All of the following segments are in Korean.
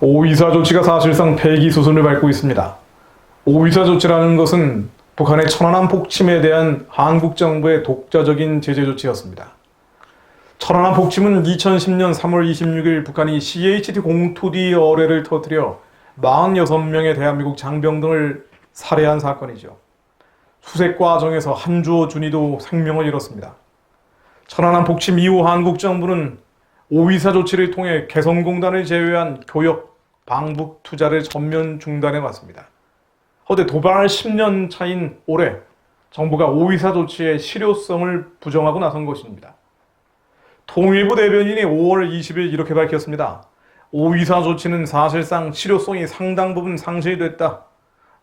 오위사 조치가 사실상 폐기 수순을 밟고 있습니다. 오위사 조치라는 것은 북한의 천안함 폭침에 대한 한국 정부의 독자적인 제재 조치였습니다. 천안함 폭침은 2010년 3월 26일 북한이 CHT 공투기 어뢰를 터뜨려 46명의 대한민국 장병 등을 살해한 사건이죠. 수색 과정에서 한주호 준이도 생명을 잃었습니다. 천안함 폭침 이후 한국 정부는 오위사 조치를 통해 개성공단을 제외한 교역, 방북 투자를 전면 중단해 왔습니다. 허대 도발 10년 차인 올해 정부가 오위사 조치의 실효성을 부정하고 나선 것입니다. 통일부 대변인이 5월 20일 이렇게 밝혔습니다. 오위사 조치는 사실상 실효성이 상당 부분 상실됐다.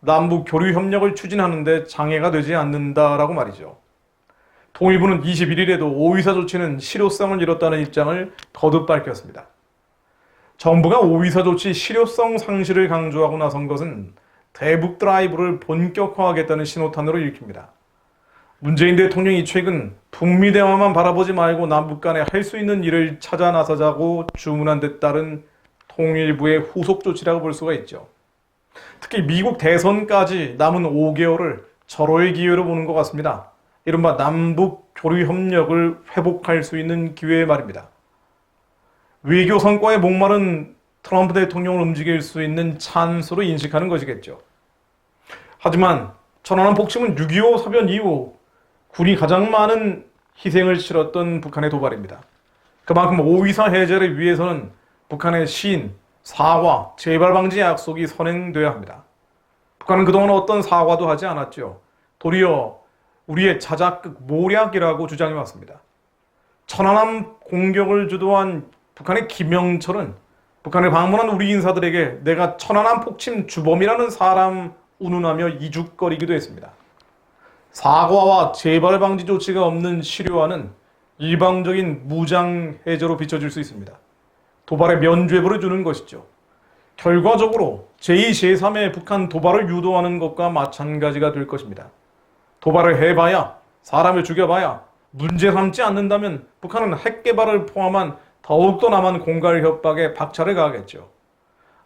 남북 교류 협력을 추진하는 데 장애가 되지 않는다라고 말이죠. 통일부는 21일에도 오위사 조치는 실효성을 잃었다는 입장을 거듭 밝혔습니다. 정부가 오위사 조치 실효성 상실을 강조하고 나선 것은 대북 드라이브를 본격화하겠다는 신호탄으로 읽힙니다. 문재인 대통령이 최근 북미 대화만 바라보지 말고 남북 간에 할 수 있는 일을 찾아 나서자고 주문한 데 따른 통일부의 후속 조치라고 볼 수가 있죠. 특히 미국 대선까지 남은 5개월을 절호의 기회로 보는 것 같습니다. 이른바 남북 교류 협력을 회복할 수 있는 기회 말입니다. 외교 성과에 목마른 트럼프 대통령을 움직일 수 있는 찬스로 인식하는 것이겠죠. 하지만 천안함 폭침은 6.25 사변 이후 군이 가장 많은 희생을 치렀던 북한의 도발입니다. 그만큼 오위사 해제를 위해서는 북한의 시인, 사과, 재발 방지 약속이 선행돼야 합니다. 북한은 그동안 어떤 사과도 하지 않았죠. 도리어 우리의 자작극 모략이라고 주장해 왔습니다. 천안함 공격을 주도한 북한의 김영철은 북한을 방문한 우리 인사들에게 내가 천안함 폭침 주범이라는 사람 운운하며 이죽거리기도 했습니다. 사과와 재발 방지 조치가 없는 실효화는 일방적인 무장 해제로 비춰질 수 있습니다. 도발에 면죄부를 주는 것이죠. 결과적으로 제2, 제3의 북한 도발을 유도하는 것과 마찬가지가 될 것입니다. 도발을 해봐야, 사람을 죽여봐야 문제 삼지 않는다면 북한은 핵 개발을 포함한 더욱더 남한 공갈 협박에 박차를 가하겠죠.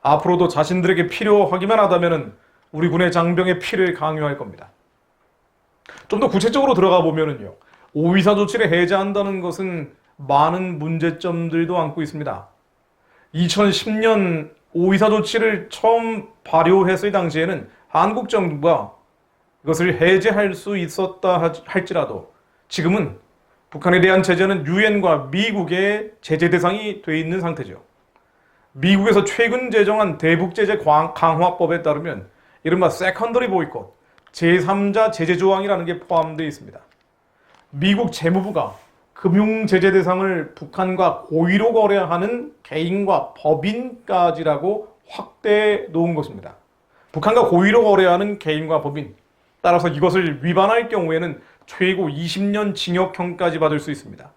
앞으로도 자신들에게 필요하기만 하다면 우리 군의 장병의 피를 강요할 겁니다. 좀 더 구체적으로 들어가 보면요. 오위사 조치를 해제한다는 것은 많은 문제점들도 안고 있습니다. 2010년 오위사 조치를 처음 발효했을 당시에는 한국 정부가 이것을 해제할 수 있었다 할지라도 지금은 북한에 대한 제재는 유엔과 미국의 제재 대상이 돼 있는 상태죠. 미국에서 최근 제정한 대북제재 강화법에 따르면 이른바 세컨더리 보이콧, 제3자 제재 조항이라는 게 포함되어 있습니다. 미국 재무부가 금융제재 대상을 북한과 고의로 거래하는 개인과 법인까지라고 확대해 놓은 것입니다. 북한과 고의로 거래하는 개인과 법인, 따라서 이것을 위반할 경우에는 최고 20년 징역형까지 받을 수 있습니다.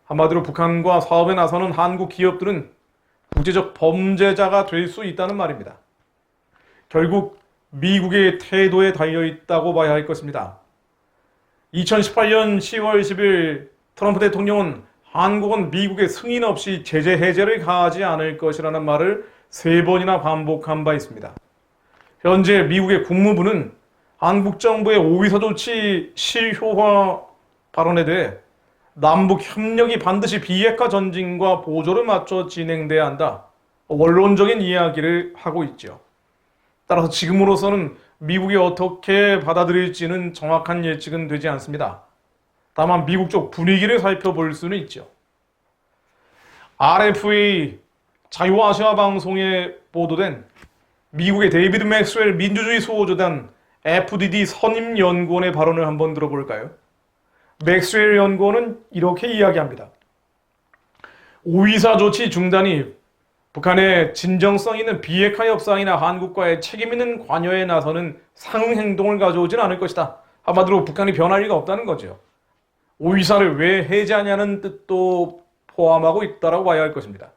한마디로 북한과 사업에 나서는 한국 기업들은 국제적 범죄자가 될 수 있다는 말입니다. 결국 미국의 태도에 달려있다고 봐야 할 것입니다. 2018년 10월 10일 트럼프 대통령은 한국은 미국의 승인 없이 제재 해제를 가하지 않을 것이라는 말을 3번이나 반복한 바 있습니다. 현재 미국의 국무부는 한국 정부의 오위사 조치 실효화 발언에 대해 남북 협력이 반드시 비핵화 전진과 보조를 맞춰 진행돼야 한다. 원론적인 이야기를 하고 있죠. 따라서 지금으로서는 미국이 어떻게 받아들일지는 정확한 예측은 되지 않습니다. 다만 미국 쪽 분위기를 살펴볼 수는 있죠. RFA 자유아시아 방송에 보도된 미국의 데이비드 맥스웰 민주주의 수호조단 FDD 선임연구원의 발언을 한번 들어볼까요? 맥스웰 연구원은 이렇게 이야기합니다. 오위사 조치 중단이 북한의 진정성 있는 비핵화 협상이나 한국과의 책임 있는 관여에 나서는 상응 행동을 가져오진 않을 것이다. 한마디로 북한이 변할 리가 없다는 거죠. 오위사를 왜 해제하냐는 뜻도 포함하고 있다고 봐야 할 것입니다.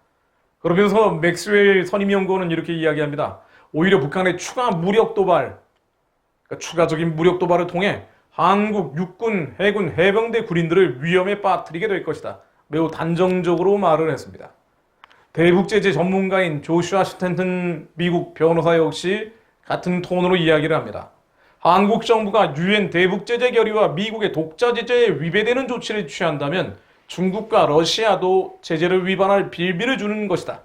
그러면서 맥스웰 선임연구원은 이렇게 이야기합니다. 오히려 북한의 추가 무력 도발, 그러니까 추가적인 무력 도발을 통해 한국 육군, 해군, 해병대 군인들을 위험에 빠뜨리게 될 것이다. 매우 단정적으로 말을 했습니다. 대북 제재 전문가인 조슈아 스탠튼 미국 변호사 역시 같은 톤으로 이야기를 합니다. 한국 정부가 유엔 대북 제재 결의와 미국의 독자 제재에 위배되는 조치를 취한다면 중국과 러시아도 제재를 위반할 빌미를 주는 것이다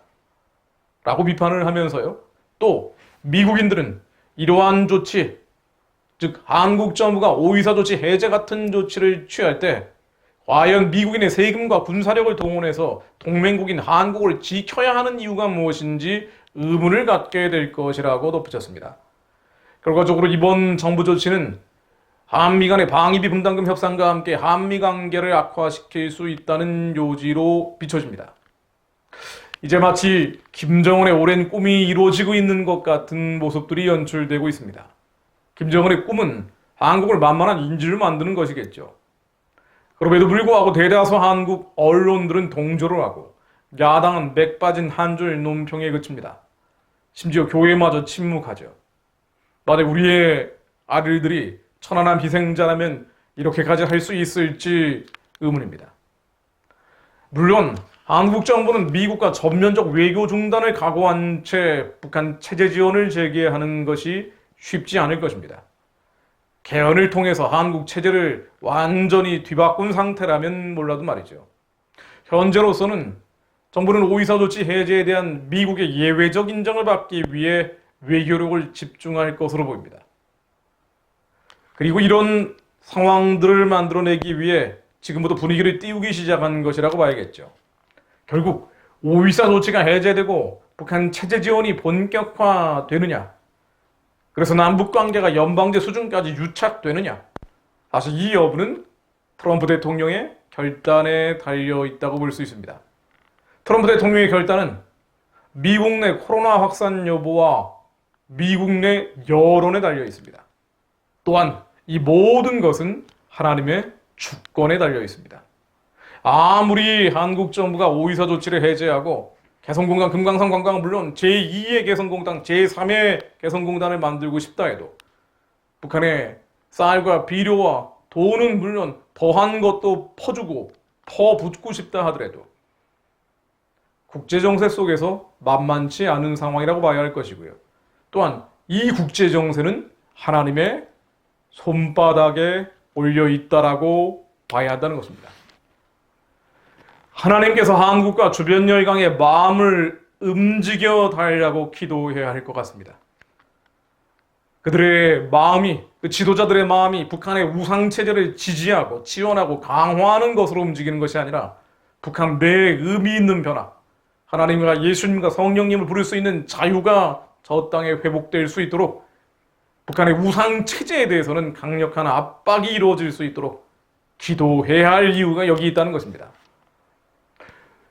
라고 비판을 하면서요. 또 미국인들은 이러한 조치, 즉 한국 정부가 오이사 조치 해제 같은 조치를 취할 때 과연 미국인의 세금과 군사력을 동원해서 동맹국인 한국을 지켜야 하는 이유가 무엇인지 의문을 갖게 될 것이라고 덧붙였습니다. 결과적으로 이번 정부 조치는 한미 간의 방위비 분담금 협상과 함께 한미 관계를 악화시킬 수 있다는 요지로 비춰집니다. 이제 마치 김정은의 오랜 꿈이 이루어지고 있는 것 같은 모습들이 연출되고 있습니다. 김정은의 꿈은 한국을 만만한 인질로 만드는 것이겠죠. 그럼에도 불구하고 대다수 한국 언론들은 동조를 하고 야당은 맥 빠진 한 줄 논평에 그칩니다. 심지어 교회마저 침묵하죠. 만약 우리의 아들들이 천안함 희생자라면 이렇게까지 할 수 있을지 의문입니다. 물론 한국 정부는 미국과 전면적 외교 중단을 각오한 채 북한 체제 지원을 재개하는 것이 쉽지 않을 것입니다. 개헌을 통해서 한국 체제를 완전히 뒤바꾼 상태라면 몰라도 말이죠. 현재로서는 정부는 오이사 조치 해제에 대한 미국의 예외적 인정을 받기 위해 외교력을 집중할 것으로 보입니다. 그리고 이런 상황들을 만들어내기 위해 지금부터 분위기를 띄우기 시작한 것이라고 봐야겠죠. 결국 오이사 조치가 해제되고 북한 체제 지원이 본격화되느냐, 그래서 남북관계가 연방제 수준까지 유착되느냐, 사실 이 여부는 트럼프 대통령의 결단에 달려있다고 볼 수 있습니다. 트럼프 대통령의 결단은 미국 내 코로나 확산 여부와 미국 내 여론에 달려있습니다. 또한 이 모든 것은 하나님의 주권에 달려있습니다. 아무리 한국 정부가 오이사 조치를 해제하고 개성공단, 금강산 관광은 물론 제2의 개성공단, 제3의 개성공단을 만들고 싶다 해도 북한의 쌀과 비료와 돈은 물론 더한 것도 퍼주고 퍼붓고 싶다 하더라도 국제정세 속에서 만만치 않은 상황이라고 봐야 할 것이고요. 또한 이 국제정세는 하나님의 손바닥에 올려있다라고 봐야 한다는 것입니다. 하나님께서 한국과 주변 열강의 마음을 움직여 달라고 기도해야 할 것 같습니다. 그들의 마음이, 그 지도자들의 마음이 북한의 우상체제를 지지하고 지원하고 강화하는 것으로 움직이는 것이 아니라 북한 내에 의미 있는 변화, 하나님과 예수님과 성령님을 부를 수 있는 자유가 저 땅에 회복될 수 있도록 북한의 우상체제에 대해서는 강력한 압박이 이루어질 수 있도록 기도해야 할 이유가 여기 있다는 것입니다.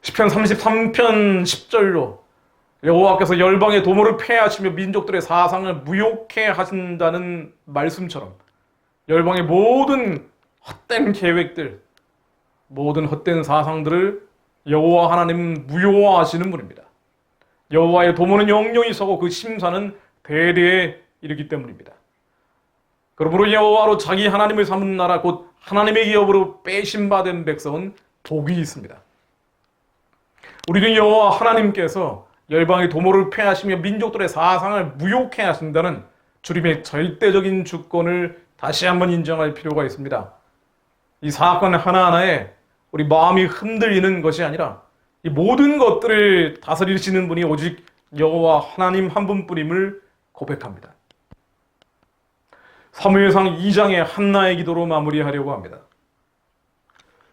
시편 33편 10절로 여호와께서 열방의 도모를 폐하시며 민족들의 사상을 무욕해 하신다는 말씀처럼 열방의 모든 헛된 계획들, 모든 헛된 사상들을 여호와 하나님은 무효화하시는 분입니다. 여호와의 도모는 영영이 서고 그 심사는 대대에 이르기 때문입니다. 그러므로 여호와로 자기 하나님을 삼은 나라 곧 하나님의 기업으로 빼심받은 백성은 복이 있습니다. 우리는 여호와 하나님께서 열방의 도모를 폐하시며 민족들의 사상을 무욕해 하신다는 주님의 절대적인 주권을 다시 한번 인정할 필요가 있습니다. 이 사건 하나하나에 우리 마음이 흔들리는 것이 아니라 이 모든 것들을 다스리시는 분이 오직 여호와 하나님 한 분뿐임을 고백합니다. 사무엘상 2장의 한나의 기도로 마무리하려고 합니다.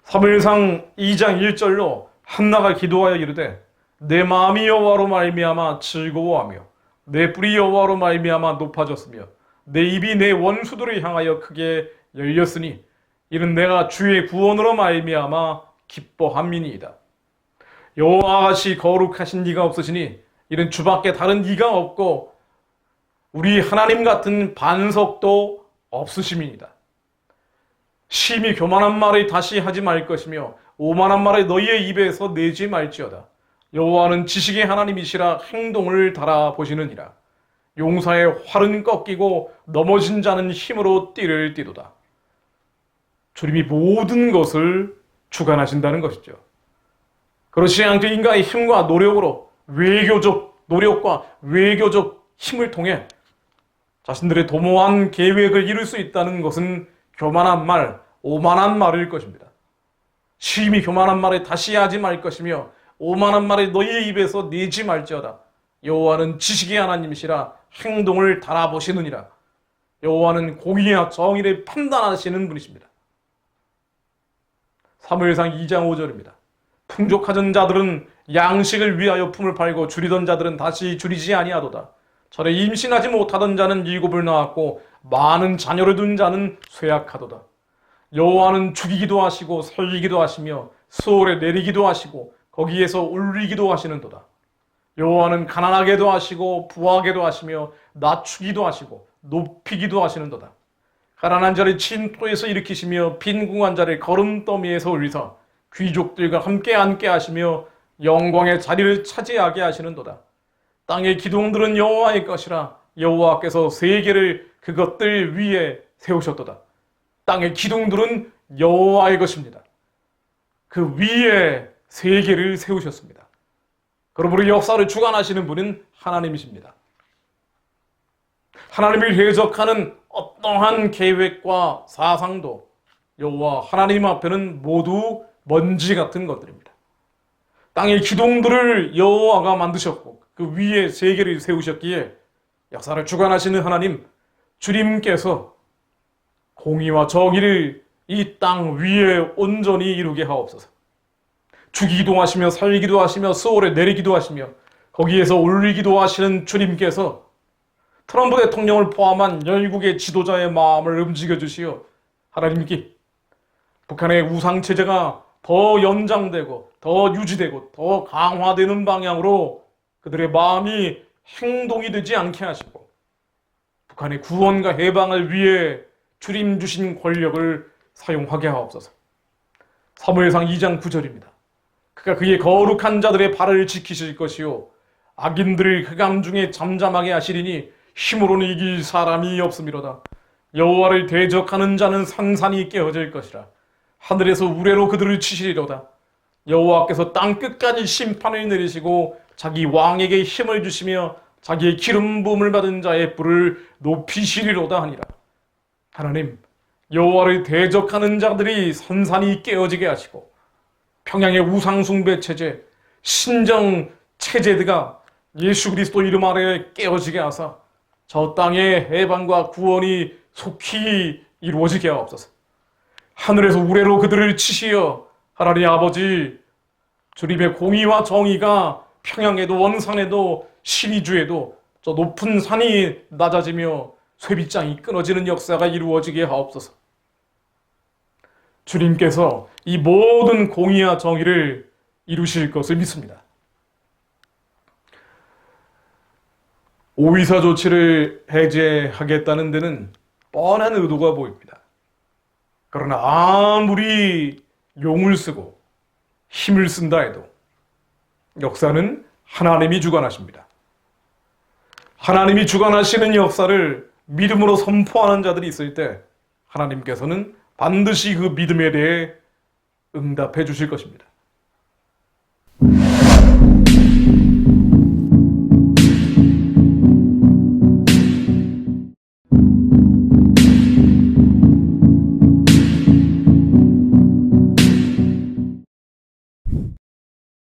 사무엘상 2장 1절로 한나가 기도하여 이르되 내 마음이 여호와로 말미암아 즐거워하며 내 뿔이 여호와로 말미암아 높아졌으며 내 입이 내 원수들을 향하여 크게 열렸으니 이는 내가 주의 구원으로 말미암아 기뻐함이니이다. 여호와 같이 거룩하신 이가 없으시니 이는 주밖에 다른 이가 없고 우리 하나님 같은 반석도 없으심이니이다. 심히 교만한 말을 다시 하지 말 것이며 오만한 말을 너희의 입에서 내지 말지어다. 여호와는 지식의 하나님이시라 행동을 달아보시느니라. 용사의 활은 꺾이고 넘어진 자는 힘으로 띠를 띠도다. 주님이 모든 것을 주관하신다는 것이죠. 그렇지 않게 인간의 힘과 노력으로 외교적 노력과 외교적 힘을 통해 자신들의 도모한 계획을 이룰 수 있다는 것은 교만한 말, 오만한 말일 것입니다. 심히 교만한 말에 다시 하지 말 것이며 오만한 말에 너희의 입에서 내지 말지어다. 여호와는 지식의 하나님이시라 행동을 달아보시느니라. 여호와는 공의와 정의를 판단하시는 분이십니다. 사무엘상 2장 5절입니다. 풍족하던 자들은 양식을 위하여 품을 팔고 줄이던 자들은 다시 줄이지 아니하도다. 전에 임신하지 못하던 자는 일곱을 낳았고 많은 자녀를 둔 자는 쇠약하도다. 여호와는 죽이기도 하시고 살리기도 하시며 수월에 내리기도 하시고 거기에서 울리기도 하시는도다. 여호와는 가난하게도 하시고 부하게도 하시며 낮추기도 하시고 높이기도 하시는도다. 가난한 자를 진토에서 일으키시며 빈궁한 자를 거름더미에서 올리사 귀족들과 함께 앉게 하시며 영광의 자리를 차지하게 하시는도다. 땅의 기둥들은 여호와의 것이라 여호와께서 세계를 그것들 위에 세우셨도다. 땅의 기둥들은 여호와의 것입니다. 그 위에 세계를 세우셨습니다. 그러므로 역사를 주관하시는 분은 하나님이십니다. 하나님을 해석하는 어떠한 계획과 사상도 여호와 하나님 앞에는 모두 먼지 같은 것들입니다. 땅의 기둥들을 여호와가 만드셨고 그 위에 세계를 세우셨기에 역사를 주관하시는 하나님 주님께서 공의와 정의를 이 땅 위에 온전히 이루게 하옵소서. 죽이기도 하시며 살리기도 하시며 수월에 내리기도 하시며 거기에서 올리기도 하시는 주님께서 트럼프 대통령을 포함한 열국의 지도자의 마음을 움직여 주시어 하나님께 북한의 우상체제가 더 연장되고 더 유지되고 더 강화되는 방향으로 그들의 마음이 행동이 되지 않게 하시고 북한의 구원과 해방을 위해 주님 주신 권력을 사용하게 하옵소서. 사무엘상 2장 9절입니다. 그가 그의 거룩한 자들의 발을 지키실 것이요 악인들을 흑암 중에 잠잠하게 하시리니 힘으로는 이길 사람이 없음이로다. 여호와를 대적하는 자는 산산이 깨어질 것이라. 하늘에서 우레로 그들을 치시리로다. 여호와께서 땅 끝까지 심판을 내리시고 자기 왕에게 힘을 주시며 자기의 기름 부음을 받은 자의 뿔을 높이시리로다 하니라. 하나님, 여호와를 대적하는 자들이 산산이 깨어지게 하시고 평양의 우상숭배 체제, 신정 체제가 예수 그리스도 이름 아래 깨어지게 하사 저 땅의 해방과 구원이 속히 이루어지게 하옵소서. 하늘에서 우레로 그들을 치시어 하나님 아버지 주님의 공의와 정의가 평양에도 원산에도 신의주에도 저 높은 산이 낮아지며 쇠빗장이 끊어지는 역사가 이루어지게 하옵소서. 주님께서 이 모든 공의와 정의를 이루실 것을 믿습니다. 오이사 조치를 해제하겠다는 데는 뻔한 의도가 보입니다. 그러나 아무리 용을 쓰고 힘을 쓴다 해도 역사는 하나님이 주관하십니다. 하나님이 주관하시는 역사를 믿음으로 선포하는 자들이 있을 때 하나님께서는 반드시 그 믿음에 대해 응답해 주실 것입니다.